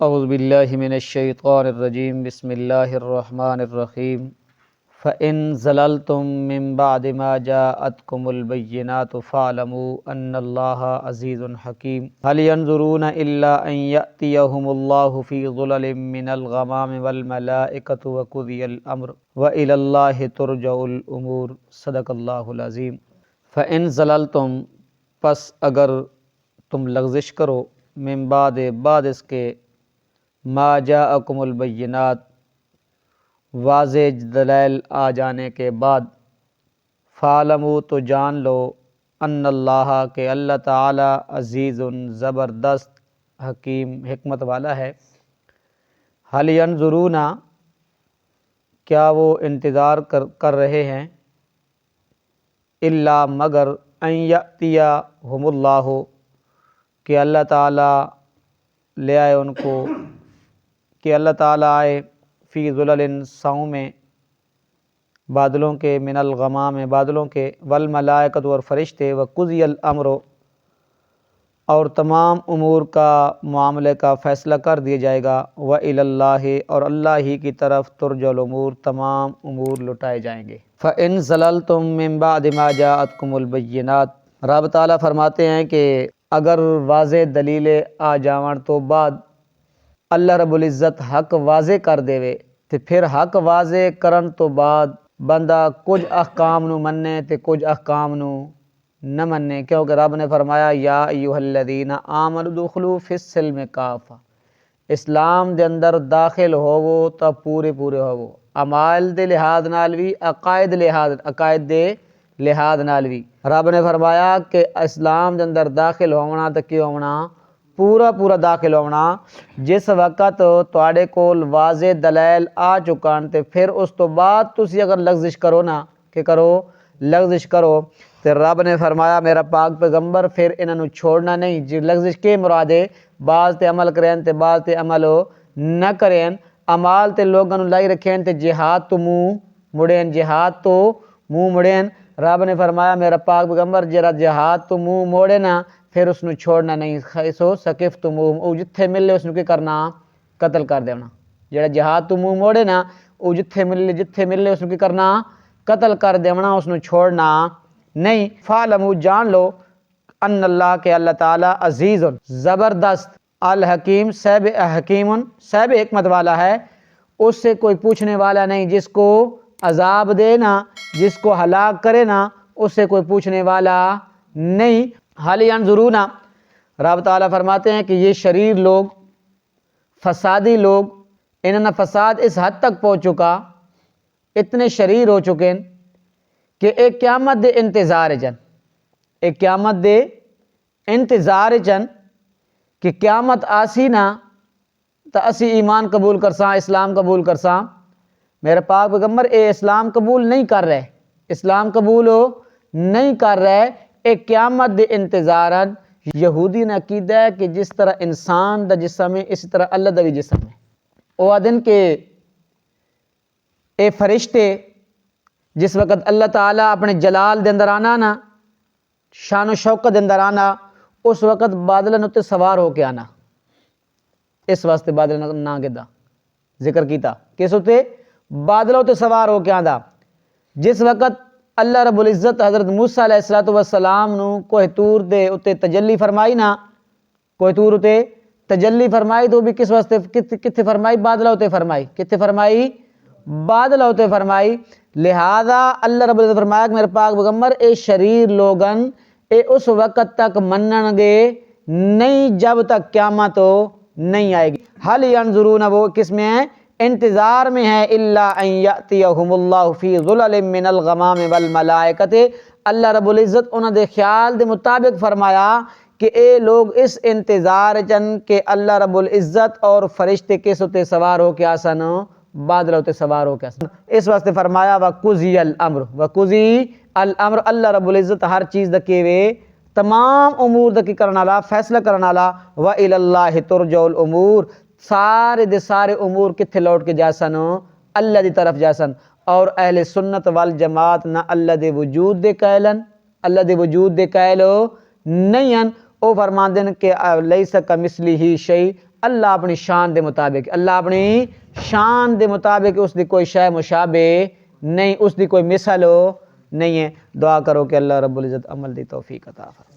اعوذ باللہ من الشیطان الرجیم بسم اللہ الرحمن الرحیم فَإِن زَلَلْتُم مِّن بَعْدِ مَا جَاءَتْكُمُ الْبَيِّنَاتُ فَاعْلَمُوا أَنَّ اللَّهَ عَزِيزٌ حَكِيمٌ هَلْ يَنظُرُونَ إِلَّا أَن يَأْتِيَهُمُ اللَّهُ فِي ظُلَلٍ مِّنَ الْغَمَامِ وَالْمَلَائِكَةُ وَقُضِيَ الْأَمْرُ وَإِلَى اللَّهِ تُرْجَعُ الْأُمُورُ صدق اللہ العظیم۔ فَإِن زَلَلْتُم، پس اگر تم لغزش کرو، من بعد اس کے، ما جاءکم البینات، واضح دلائل آ جانے کے بعد، فعلموا، تو جان لو، ان اللہ، کہ اللہ تعالی عزیز، زبردست، حکیم، حکمت والا ہے۔ هل ينظرون، کیا وہ انتظار کر رہے ہیں، الا، مگر، ان یأتیہم اللہ، کہ اللہ تعالی لے آئے ان کو، کہ اللہ تعالیٰ آئے، فی ظلل، ساؤں میں، بادلوں کے، من الغمام، بادلوں کے، والملائکۃ، اور فرشتے، وقضی الامر، اور تمام امور کا، معاملے کا فیصلہ کر دیا جائے گا، وإلی اللہ، اور اللہ ہی کی طرف، ترجع الامور، تمام امور لٹائے جائیں گے۔ فإن زللتم من بعد ما جاءتکم البینات، رب تعالیٰ فرماتے ہیں کہ اگر واضح دلیلیں آ جاون تو بعد اللہ رب العزت حق واضح کر دے وے، تے پھر حق واضح کرن تو بعد بندہ کچھ احکام نو مننے تے کچھ احکام نو نہ مننے، کیونکہ رب نے فرمایا یا ایھا الذین آمنوا ادخلوا فی السلم کافہ، اسلام دے اندر داخل ہوو تا پورے ہوو، اعمال دے لحاظ نال بھی، عقائد دے لحاظ نال بھی۔ رب نے فرمایا کہ اسلام دے اندر داخل ہونا تے کی ہونا، پورا داخل ہونا۔ جس وقت تواڈے کول واضح دلائل آ چکن تے پھر اس تو بعد تسی اگر لغزش کرو نا، کہ کرو، لغزش کرو، تے رب نے فرمایا میرا پاک پیغمبر پھر انہاں نو چھوڑنا نہیں۔ جی لغزش کے مراد ہے، بعض تے عمل کرین تے بعض تے عمل نہ کرین، عمال تے لوگاں نو لائی رکھین تے جہاد تو منہ مڑین، رب نے فرمایا میرا پاک پیغمبر جرا جہاد تو منہ موڑے نا، پھر اس نو چھوڑنا نہیں، خیسو سقف تو منہ، او جتھے ملے اس نو کی کرنا، قتل کر دینا۔ جڑا جہاد تو منہ موڑے نا، او جتھے ملے اس نو کی کرنا، قتل کر دینا، اس نو چھوڑنا نہیں۔ فعلموا، جان لو، ان اللہ، کہ اللہ تعالی عزیز، زبردست، الحکیم، صاحب حکمت والا ہے، اس سے کوئی پوچھنے والا نہیں، جس کو عذاب دے نا، جس کو ہلاک کرے نا، اس سے کوئی پوچھنے والا نہیں۔ حال ینظرون، رب تعالیٰ فرماتے ہیں کہ یہ شریر لوگ، فسادی لوگ، انہوں نے فساد اس حد تک پہنچ چکا، اتنے شریر ہو چکے ہیں کہ ایک قیامت دے انتظار چن کہ قیامت آسی نا تو اسی ایمان قبول کرساں، اسلام قبول کرساں۔ میرے پاک پیغمبر اے اسلام قبول نہیں کر رہے، ایک قیامت دے انتظارن۔ یہودی نے عقیدہ ہے کہ جس طرح انسان دا جسم ہے، اسی طرح اللہ دا بھی جسم ہے۔ او آدن کے اے فرشتے جس وقت اللہ تعالیٰ اپنے جلال دے اندر آنا نا، شان و شوکت دے اندر آنا، اس وقت بادلن اتے سوار ہو کے آنا۔ اس واسطے بادل نہ گدا ذکر کیتا، کس اتے؟ بادلوں تے سوار ہو کے آندا۔ جس وقت اللہ رب العزت حضرت موسیٰ علیہ السلام نو کوہ طور دے اتے تجلی فرمائی نا، کوہ طور اتے تجلی فرمائی تو بھی کس واسطے کتھے فرمائی؟ بادلوں تے فرمائی، کتھے فرمائی؟ بادلوں تے فرمائی۔ لہذا اللہ رب العزت فرمایا کہ میرے پاک پیغمبر اے شریر لوگن اے اس وقت تک منن گے نہیں جب تک قیامت نہیں آئے گی۔ حال ینظرون، وہ کس میں ہے؟ انتظار میں ہے، الا ان یاتیہم اللہ فی ظلل من الغمام والملائکۃ، اللہ رب العزت انہاں دے خیال دے مطابق فرمایا کہ اے لوگ اس انتظار چن کہ اللہ رب العزت اور فرشتے کس تے سوار ہو کے آسن، بادلوں تے سوار ہو کے آسن۔ اس واسطے فرمایا وقضی الامر، اللہ رب العزت ہر چیز دا کیوے، تمام امور دا کی کرنا لا، فیصلہ کرنا لا، وإلی اللہ ترجع الامور، سارے دے سارے امور کتھے لوٹ کے جاسن، اللہ دی طرف جاسن۔ اور اہل سنت والجماعت نہ اللہ دے وجود دے قائلن، اللہ دے وجود دے قائل نہیں ہیں، او فرماندن کہ لیس کمثلہ شیء، اللہ اپنی شان دے مطابق، اللہ اپنی شان دے مطابق اس دی کوئی شے مشابہ نہیں، اس دی کوئی مثل نہیں ہے۔ دعا کرو کہ اللہ رب العزت عمل دی توفیق عطا فرمائے۔